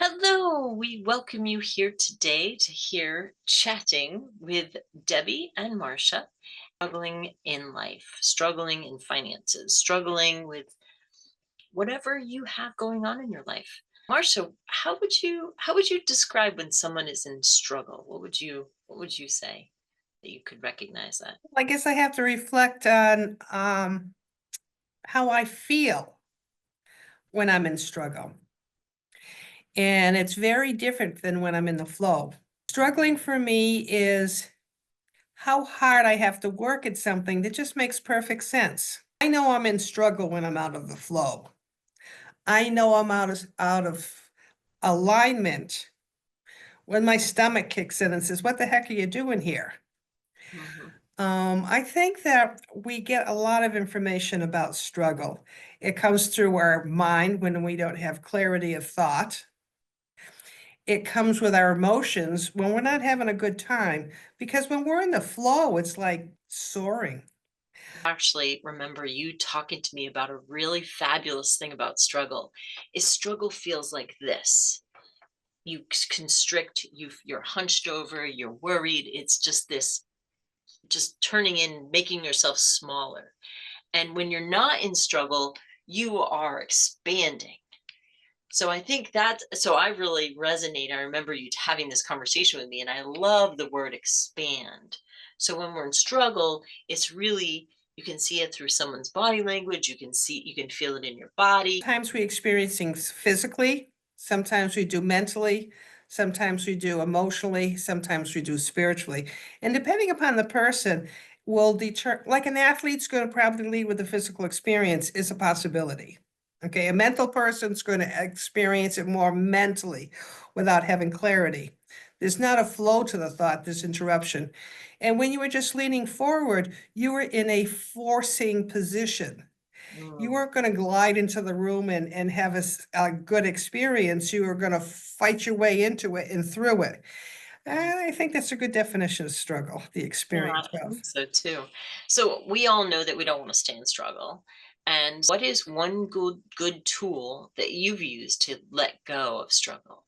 Hello, we welcome you here today to hear chatting with Debbie and Marcia, struggling in life, struggling in finances, struggling with whatever you have going on in your life. Marcia, how would you describe when someone is in struggle? What would you say that you could recognize that? I guess I have to reflect on how I feel when I'm in struggle. And it's very different than when I'm in the flow. Struggling for me is how hard I have to work at something that just makes perfect sense. I know I'm in struggle when I'm out of the flow. I know I'm out of alignment when my stomach kicks in and says, "What the heck are you doing here?" Mhm. I think that we get a lot of information about struggle. It comes through our mind when we don't have clarity of thought. It comes with our emotions when we're not having a good time, because when we're in the flow, it's like soaring. Actually remember you talking to me about a really fabulous thing about struggle. Is struggle feels like this. You constrict, you're hunched over, you're worried. It's just this, just turning in, making yourself smaller. And when you're not in struggle, you are expanding. So I think that, so I really resonate. I remember you having this conversation with me, and I love the word expand. So when we're in struggle, it's really, you can see it through someone's body language. You can feel it in your body. Sometimes we experience things physically, sometimes we do mentally, sometimes we do emotionally, sometimes we do spiritually. And depending upon the person, will deter, like an athlete's going to probably lead with the physical experience is a possibility. Okay, a mental person's going to experience it more mentally without having clarity. There's not a flow to the thought, there's interruption. And when you were just leaning forward, you were in a forcing position. You Mm. weren't going to glide into the room and have a good experience. You were going to fight your way into it and through it. And I think that's a good definition of struggle, the Yeah, experience I of. think so too. So we all know that we don't want to stay in struggle. And what is one good tool that you've used to let go of struggle?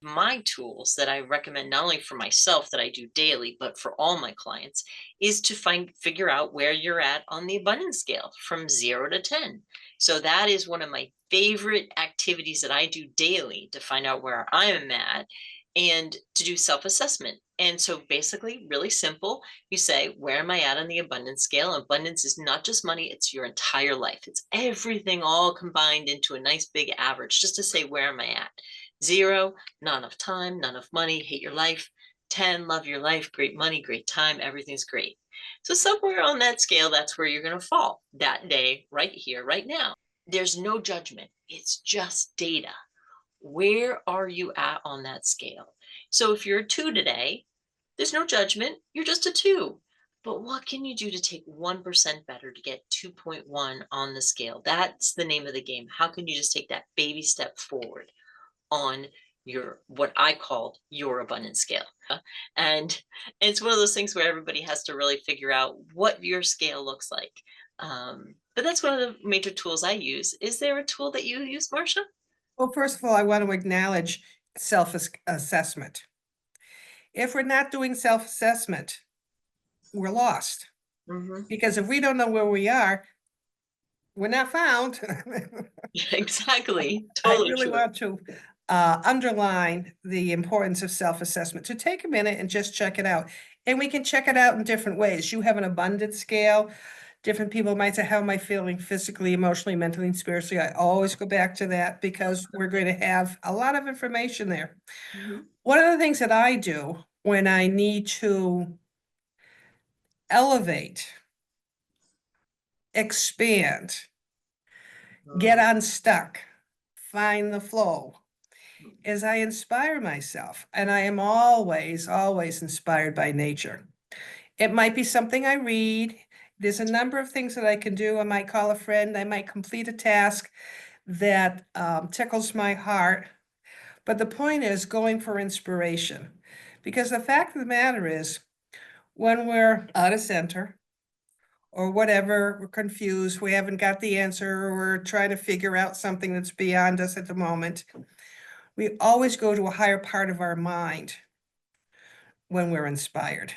My tools that I recommend not only for myself that I do daily, but for all my clients is to figure out where you're at on the abundance scale from 0 to 10. So that is one of my favorite activities that I do daily to find out where I am at and to do self-assessment. And so basically really simple, you say, where am I at on the abundance scale? Abundance is not just money, it's your entire life. It's everything all combined into a nice big average just to say, where am I at? 0, not enough time, not enough money, hate your life. 10, love your life, great money, great time, everything's great. So, somewhere on that scale, that's where you're going to fall that day, right here, right now. There's no judgment, it's just data. Where are you at on that scale? So, if you're a 2 today, there's no judgment, you're just a 2. But what can you do to take 1% better to get 2.1 on the scale? That's the name of the game. How can you just take that baby step forward on your, what I call your abundance scale? And it's one of those things where everybody has to really figure out what your scale looks like. But that's one of the major tools I use. Is there a tool that you use, Marcia? Well, first of all, I want to acknowledge self-assessment. If we're not doing self-assessment, we're lost. Hmm. Because if we don't know where we are, we're not found. Exactly. I Totally really true. want to underline the importance of self-assessment, to take a minute and just check it out. And we can check it out in different ways. You have an abundance scale. Different people might say, how am I feeling physically, emotionally, mentally, and spiritually? I always go back to that because we're going to have a lot of information there. Mhm. One of the things that I do when I need to elevate, expand, get Mm. unstuck, find the flow, is I inspire myself. And I am always, always inspired by nature. It might be something I read. There's a number of things that I can do. I might call a friend. I might complete a task that tickles my heart. But the point is going for inspiration. Because the fact of the matter is, when we're out of center or whatever, we're confused, we haven't got the answer, or we're trying to figure out something that's beyond us at the moment, We always go to a higher part of our mind when we're inspired.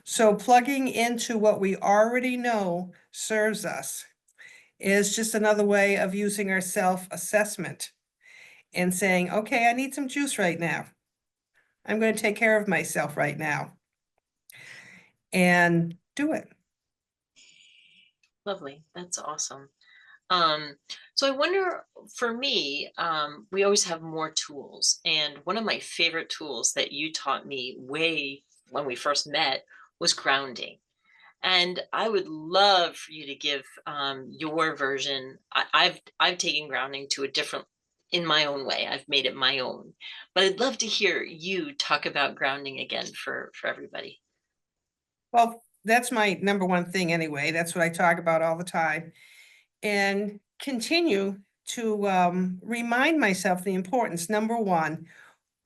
So plugging into what we already know serves us is just another way of using our self-assessment and saying, okay, I need some juice right now. I'm going to take care of myself right now and do it. Lovely. That's awesome. Um, so I wonder, for me, we always have more tools. And one of my favorite tools that you taught me way when we first met was grounding. And I would love for you to give your version. I've taken grounding to a different, in my own way. I've made it my own. But I'd love to hear you talk about grounding again for everybody. Well, that's my number one thing anyway. That's what I talk about all the time. And continue to remind myself the importance. Number one,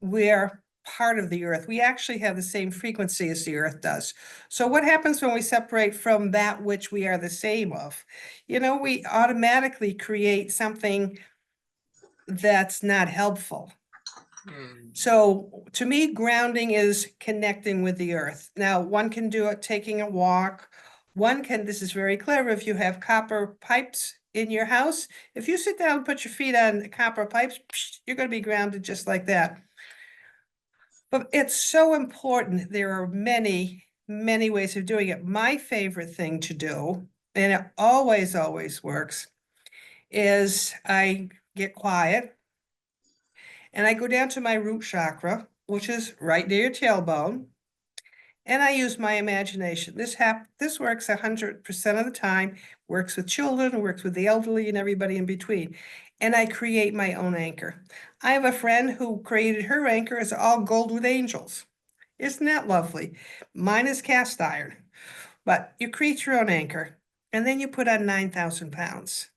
we're part of the earth. We actually have the same frequency as the earth does. So what happens when we separate from that which we are the same of? You know, we automatically create something that's not helpful. Hmm. So to me, grounding is connecting with the earth. Now, one can do it taking a walk. One can, this is very clever, if you have copper pipes in your house, if you sit down and put your feet on the copper pipes, you're going to be grounded just like that. But it's so important. There are many, many ways of doing it. My favorite thing to do, and it always, always works, is I get quiet and I go down to my root chakra, which is right near your tailbone, and I use my imagination. This works 100% of the time, works with children, works with the elderly and everybody in between. And I create my own anchor. I have a friend who created her anchor as all gold with angels. Isn't that lovely? Mine is cast iron, but you create your own anchor and then you put on 9,000 pounds.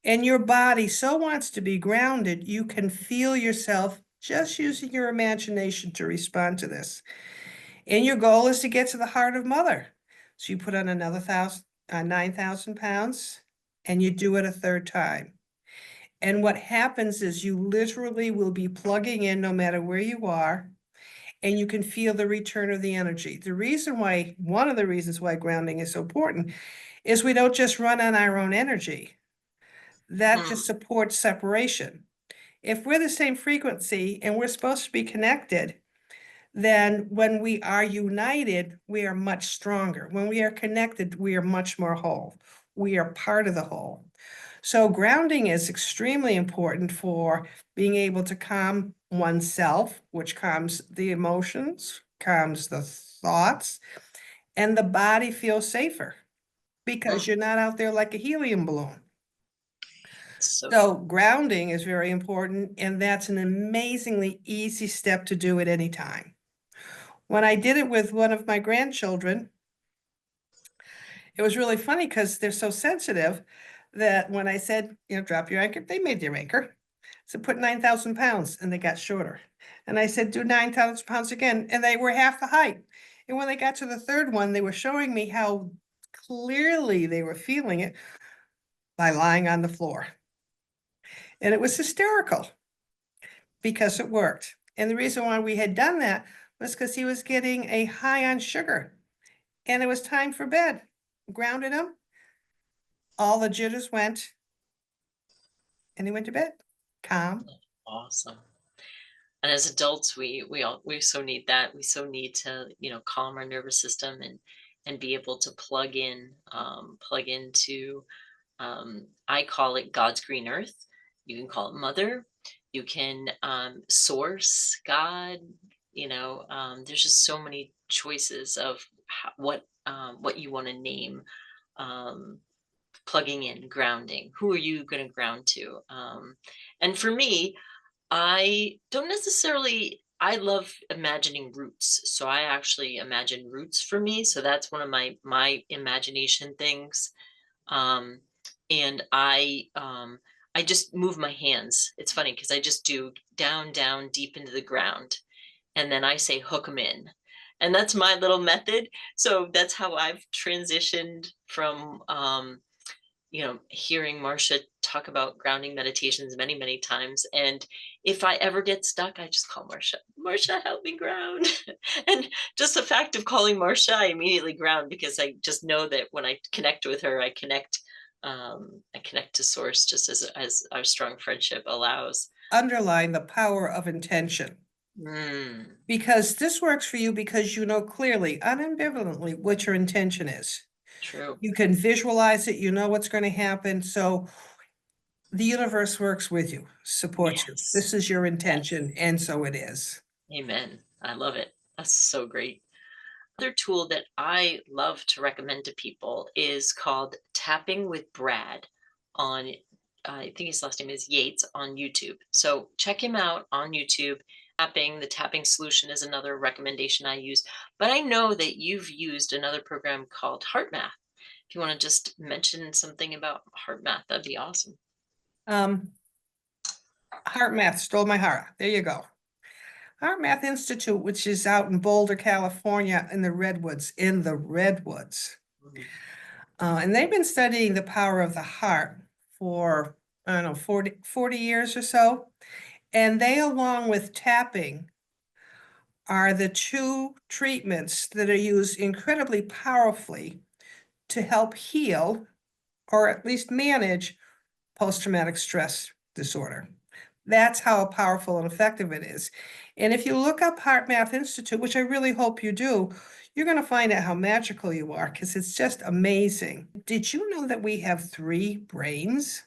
And your body so wants to be grounded, you can feel yourself just using your imagination to respond to this. And your goal is to get to the heart of mother. So you put on another 9,000 pounds and you do it a third time. And what happens is you literally will be plugging in no matter where you are, and you can feel the return of the energy. One of the reasons why grounding is so important is we don't just run on our own energy. That Hmm. just supports separation. If we're the same frequency and we're supposed to be connected, then when we are united, we are much stronger. When we are connected, we are much more whole. We are part of the whole. So grounding is extremely important for being able to calm oneself, which calms the emotions, calms the thoughts, and the body feels safer because Hmm. you're not out there like a helium balloon. So So grounding is very important, and that's an amazingly easy step to do at any time. When I did it with one of my grandchildren, it was really funny because they're so sensitive that when I said, drop your anchor, they made their anchor. So put 9,000 pounds and they got shorter. And I said, do 9,000 pounds again. And they were half the height. And when they got to the third one, they were showing me how clearly they were feeling it by lying on the floor. And it was hysterical because it worked. And the reason why we had done that was because he was getting a high on sugar and it was time for bed. Grounded him, all the jitters went, and he went to bed, calm. awesome. And as adults, we so need that. We so need to, calm our nervous system and be able to plug into, I call it God's green earth. You can call it mother. You can source God. There's just so many choices of what you want to name. Um, Plugging in, grounding. Who are you going to ground to? And for me, I don't necessarily, I love imagining roots. So I actually imagine roots for me. So that's one of my imagination things. Um, and I just move my hands. It's funny because I just do down, down, deep into the ground. And then I say hook them in. And that's my little method. So that's how I've transitioned from hearing Marcia talk about grounding meditations many, many times. And if I ever get stuck, I just call Marcia. Marcia, help me ground. And just the fact of calling Marcia, I immediately ground because I just know that when I connect with her, I connect to source just as our strong friendship allows. Underline the power of intention. Mm, Because this works for you because you know clearly, unambivalently, what your intention is. true. You can visualize it, you know what's going to happen. So the universe works with you, supports you. Yes. This is your Yes. intention, and so it is. Amen. I love it. That's so great. Other tool that I love to recommend to people is called Tapping with Brad on, I think his last name is Yates on YouTube. So check him out on YouTube. The tapping solution is another recommendation I use. But I know that you've used another program called HeartMath. If you want to just mention something about HeartMath, that'd be awesome. Um, Heart Math stole my heart. There you go. Heart Math Institute, which is out in Boulder, California, in the Redwoods, Mhm. And they've been studying the power of the heart for, I don't know, 40 years or so. And they, along with tapping, are the two treatments that are used incredibly powerfully to help heal or at least manage post-traumatic stress disorder. That's how powerful and effective it is. And if you look up Heart Math Institute, which I really hope you do, you're going to find out how magical you are because it's just amazing. Did you know that we have 3 brains?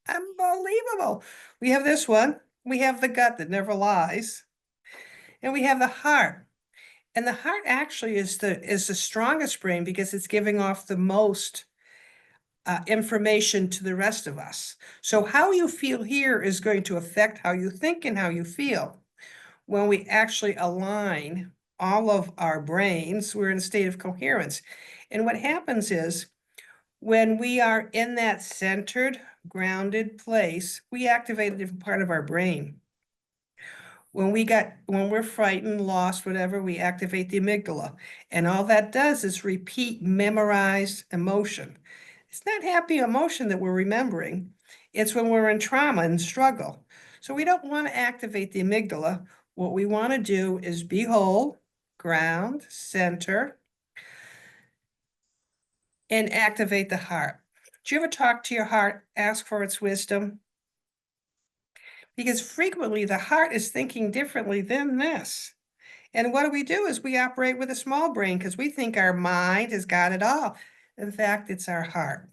Unbelievable. We have this one, we have the gut that never lies, and we have the heart. And the heart actually is the strongest brain because it's giving off the most information to the rest of us. So how you feel here is going to affect how you think and how you feel. When we actually align all of our brains, we're in a state of coherence. And what happens is when we are in that centered, grounded place, we activate a different part of our brain. When we're frightened, lost, whatever, we activate the amygdala. And all that does is repeat memorized emotion. It's not happy emotion that we're remembering. It's when we're in trauma and struggle. So we don't want to activate the amygdala. What we want to do is be whole, ground, center, and activate the heart. Do you ever talk to your heart, ask for its wisdom? Because frequently the heart is thinking differently than this. And what we do is we operate with a small brain because we think our mind has got it all. In fact, it's our heart.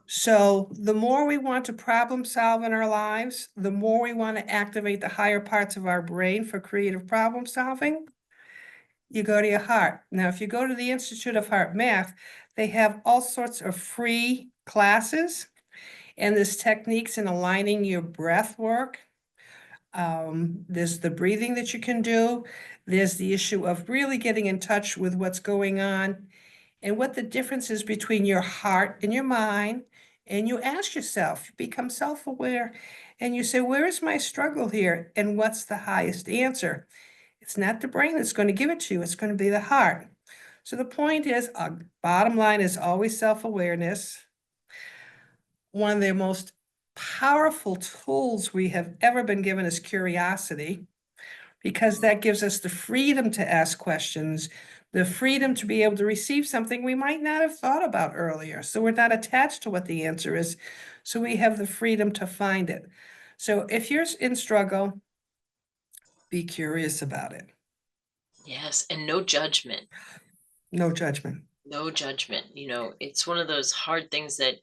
So the more we want to problem solve in our lives, the more we want to activate the higher parts of our brain for creative problem solving, you go to your heart. Now, if you go to the Institute of Heart Math, they have all sorts of free classes, and there's techniques in aligning your breath work. There's the breathing that you can do. There's the issue of really getting in touch with what's going on and what the difference is between your heart and your mind. And you ask yourself, you become self-aware, and you say, where is my struggle here? And what's the highest answer? It's not the brain that's going to give it to you, it's going to be the heart. So the point is, bottom line is always self-awareness. One of the most powerful tools we have ever been given is curiosity, because that gives us the freedom to ask questions, the freedom to be able to receive something we might not have thought about earlier. So we're not attached to what the answer is. So we have the freedom to find it. So if you're in struggle, be curious about it. Yes, and no judgment. No judgment. No judgment. It's one of those hard things that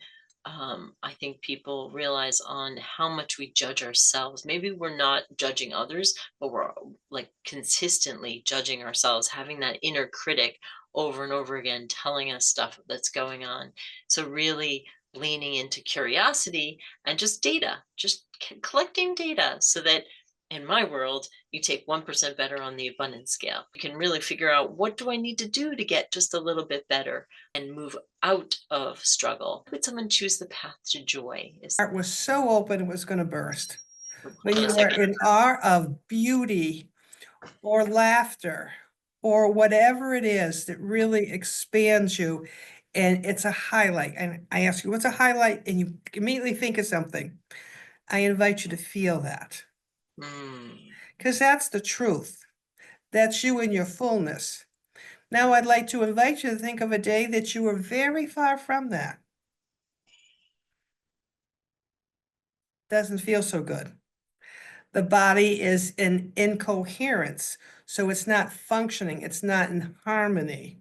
I think people realize on how much we judge ourselves. Maybe we're not judging others, but we're like consistently judging ourselves, having that inner critic over and over again telling us stuff that's going on. So, really leaning into curiosity and just data, just collecting data so that in my world, you take 1% better on the abundance scale. You can really figure out what do I need to do to get just a little bit better and move out of struggle. Would someone choose the path to joy? Heart was so open it was going to burst. When Hold on you a are second. in awe of beauty or laughter or whatever it is that really expands you, And it's a highlight. And I ask you, what's a highlight? And you immediately think of something. I invite you to feel that, Mm. because that's the truth. That's you in your fullness. Now, I'd like to invite you to think of a day that you were very far from that. Doesn't feel so good. The body is in incoherence, so it's not functioning, it's not in harmony.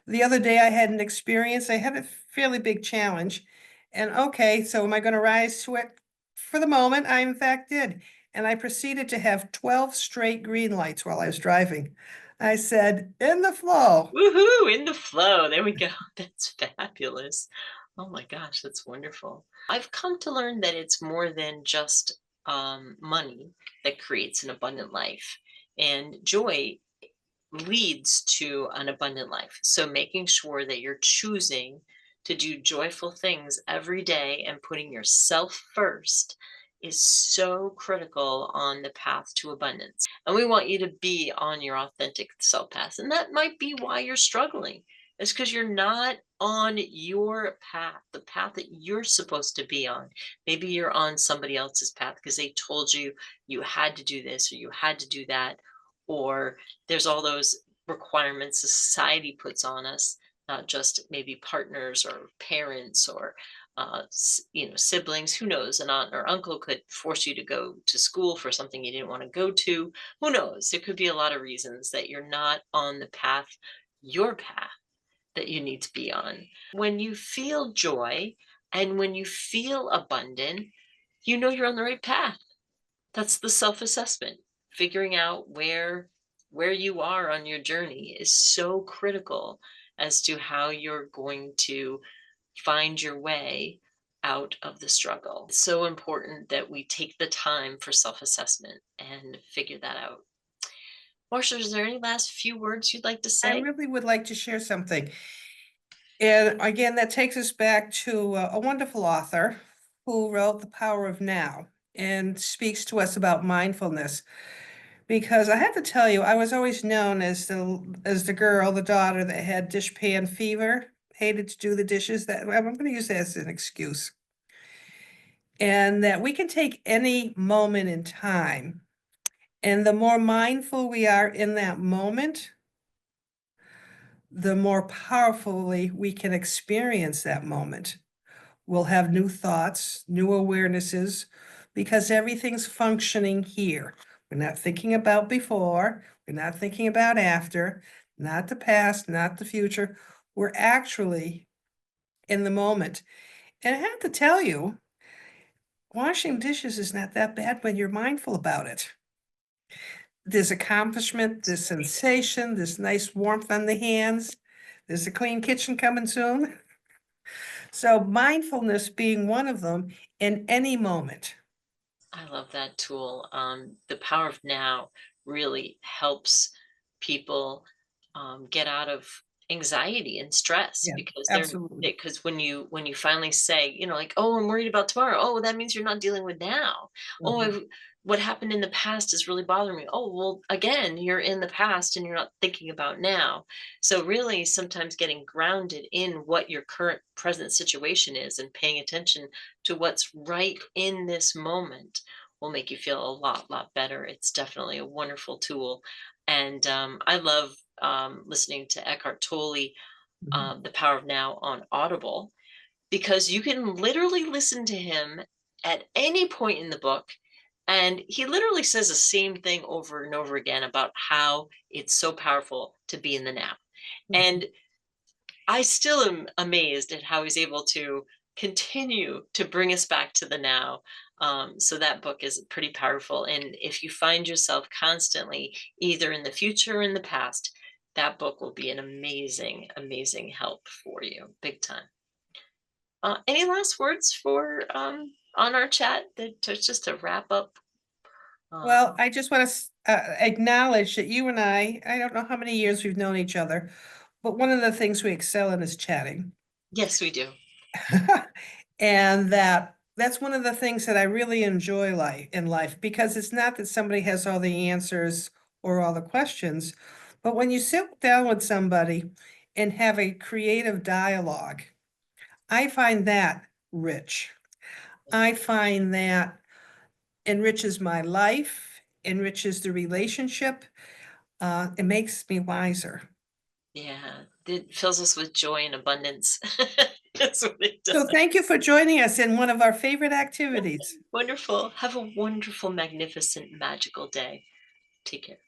The other day I had an experience, I had a fairly big challenge, and okay, so am I going to rise to it? For the moment, I in fact did. And I proceeded to have 12 straight green lights while I was driving. I said, in the flow. Woohoo! In the flow. There we go. That's fabulous. Oh my gosh, that's wonderful. I've come to learn that it's more than just money that creates an abundant life, and joy leads to an abundant life. So making sure that you're choosing to do joyful things every day and putting yourself first is so critical on the path to abundance. And we want you to be on your authentic self path. And that might be why you're struggling. It's because you're not on your path, the path that you're supposed to be on. Maybe you're on somebody else's path because they told you you had to do this or you had to do that, or there's all those requirements society puts on us, not just maybe partners or parents or siblings. Who knows? An aunt or uncle could force you to go to school for something you didn't want to go to. Who knows? There could be a lot of reasons that you're not on the path, your path, that you need to be on. When you feel joy and when you feel abundant, you know you're on the right path. That's the self-assessment. Figuring out where you are on your journey is so critical as to how you're going to find your way out of the struggle. It's so important that we take the time for self-assessment and figure that out. Marcia, is there any last few words you'd like to I say? really would like to share something. And again, that takes us back to a wonderful author who wrote The Power of Now and speaks to us about mindfulness. Because I have to tell you, I was always known as the girl, the daughter that had dishpan fever, hated to do the dishes. That I'm going to use that as an excuse. And that we can take any moment in time, and the more mindful we are in that moment, the more powerfully we can experience that moment. We'll have new thoughts, new awarenesses, because everything's functioning here. We're not thinking about before, we're not thinking about after, not the past, not the future. We're actually in the moment. And I have to tell you, washing dishes is not that bad when you're mindful about it. There's accomplishment, there's sensation, there's nice warmth on the hands, there's a clean kitchen coming soon. So mindfulness being one of them in any moment. I love that tool. The power of now really helps people get out of anxiety and stress, Yeah, because absolutely. when you finally say, like, oh, I'm worried about tomorrow. Oh, that means you're not dealing with now. Oh, Mhm. what happened in the past is really bothering me. Oh, well, again, you're in the past and you're not thinking about now. So really, sometimes getting grounded in what your current present situation is and paying attention to what's right in this moment will make you feel a lot better. It's definitely a wonderful tool. And I love listening to Eckhart Tolle, Mhm. The Power of Now on Audible, because you can literally listen to him at any point in the book. And he literally says the same thing over and over again about how it's so powerful to be in the now. Mhm. And I still am amazed at how he's able to continue to bring us back to the now. So that book is pretty powerful. And if you find yourself constantly either in the future or in the past, that book will be an amazing help for you, big time. Any last words for on our chat just to wrap up? Uh, Well, I just want to acknowledge that you and I don't know how many years we've known each other, but one of the things we excel in is chatting. yes, we do. And that's one of the things that I really enjoy in life, because it's not that somebody has all the answers or all the questions, but when you sit down with somebody and have a creative dialogue. I find that rich. I find that enriches my life, enriches the relationship. It makes me wiser. Yeah, it fills us with joy and abundance. That's what it So does. thank you for joining us in one of our favorite activities. Wonderful. Have a wonderful, magnificent, magical day. Take care.